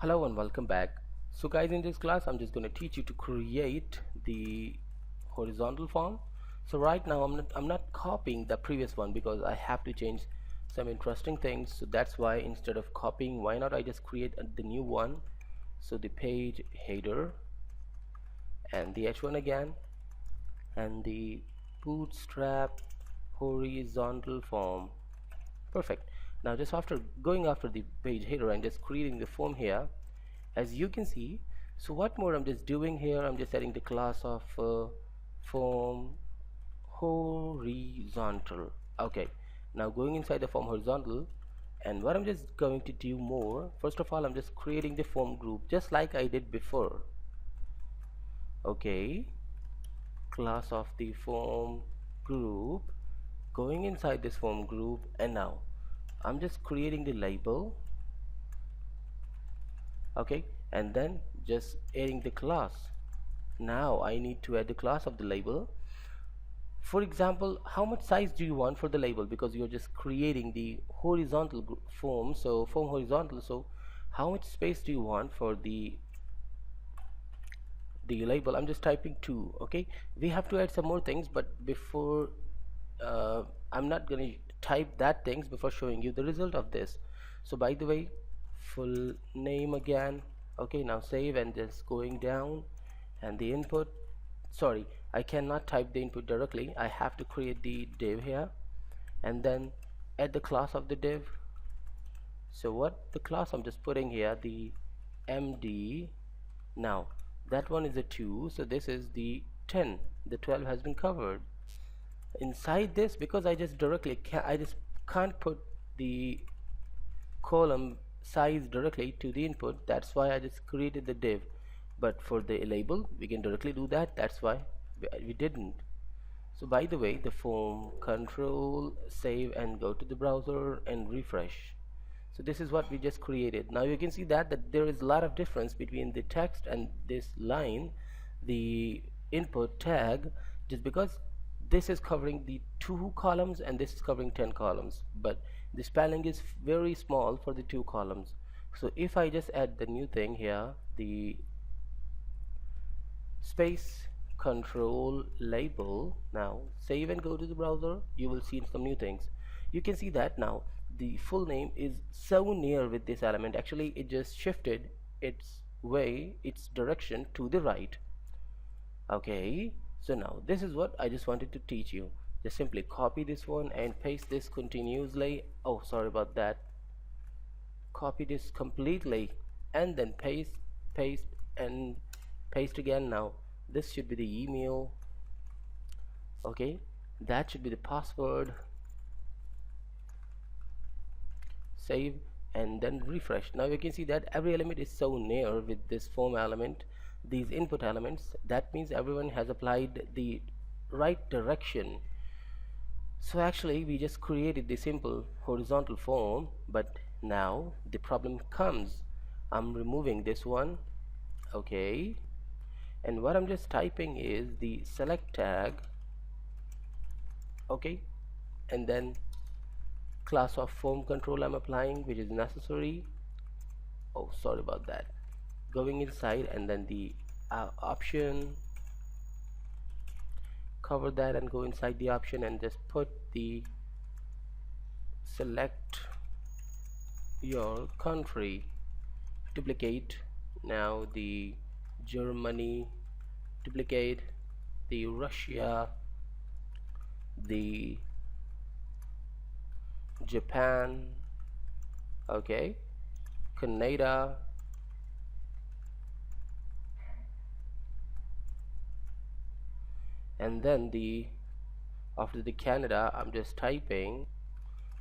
Hello and welcome back. So guys, in this class I'm just going to teach you to create the horizontal form. So right now I'm not copying the previous one because I have to change some interesting things. So that's why instead of copying, why not I just create the new one. So the page header and the h1 again and the bootstrap horizontal form. Perfect. Now just after going after the page header and just creating the form here, as you can see. So what more I'm just doing here, I'm just setting the class of form horizontal. Okay, now going inside the form horizontal, and what I'm just going to do more, first of all I'm just creating the form group just like I did before. Okay, class of the form group, going inside this form group, and now I'm just creating the label. Okay, and then just adding the class. Now I need to add the class of the label. For example, how much size do you want for the label, because you're just creating the horizontal form, so form horizontal, so how much space do you want for the label? I'm just typing 2. Okay, we have to add some more things, but before uh, I'm not gonna type that things before showing you the result of this. So by the way, full name again. Okay, now save and just going down, and the input, sorry, I cannot type the input directly, I have to create the div here and then add the class of the div. So what the class I'm just putting here, the md. Now that one is a 2, so this is the 10, the 12 has been covered inside this, because I just can't put the column size directly to the input. That's why I just created the div, but for the label we can directly do that. That's why we didn't. So by the way, the form, control save and go to the browser and refresh. So this is what we just created. Now you can see that there is a lot of difference between the text and this line, the input tag, just because this is covering the 2 columns and this is covering 10 columns, but the spelling is very small for the 2 columns. So if I just add the new thing here, the space control label, now save and go to the browser, you will see some new things. You can see that now the full name is so near with this element. Actually it just shifted its direction to the right. Okay, so now this is what I just wanted to teach you. Just simply copy this one and paste this continuously. Oh, sorry about that. Copy this completely and then paste and paste again. Now this should be the email. Okay, that should be the password. Save and then refresh. Now you can see that every element is so near with this form element, these input elements. That means everyone has applied the right direction. So actually we just created the simple horizontal form, but now the problem comes. I'm removing this one. Okay, and what I'm just typing is the select tag. Okay, and then class of form control I'm applying, which is necessary. Oh, sorry about that. Going inside and then the option, cover that and go inside the option and just put the select your country, duplicate. Now the Germany, duplicate the Russia, the Japan, okay, Canada, and then the after the Canada I'm just typing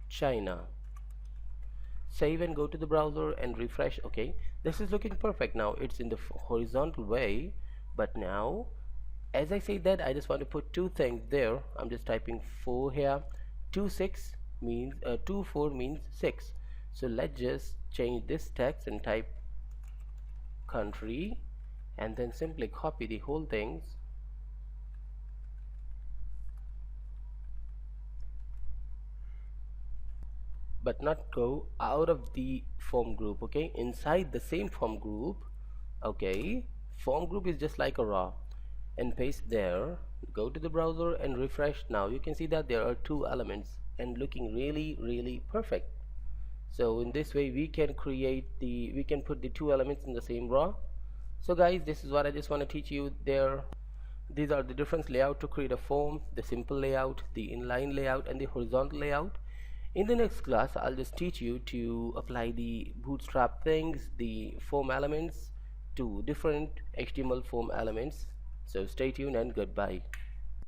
China. Save and go to the browser and refresh. Okay, this is looking perfect. Now it's in the horizontal way, but now as I say that, I just want to put 2 things there. I'm just typing 4 here. 26 means 24 means 6. So let's just change this text and type country and then simply copy the whole things. but not go out of the form group. Okay, inside the same form group, okay, form group is just like a raw, and paste there. Go to the browser and refresh. Now you can see that there are two elements and looking really perfect. So in this way we can put the two elements in the same raw. So guys, this is what I just want to teach you there. These are the different layout to create a form: the simple layout, the inline layout, and the horizontal layout. In the next class I'll just teach you to apply the bootstrap things, the form elements, to different HTML form elements. So stay tuned and goodbye.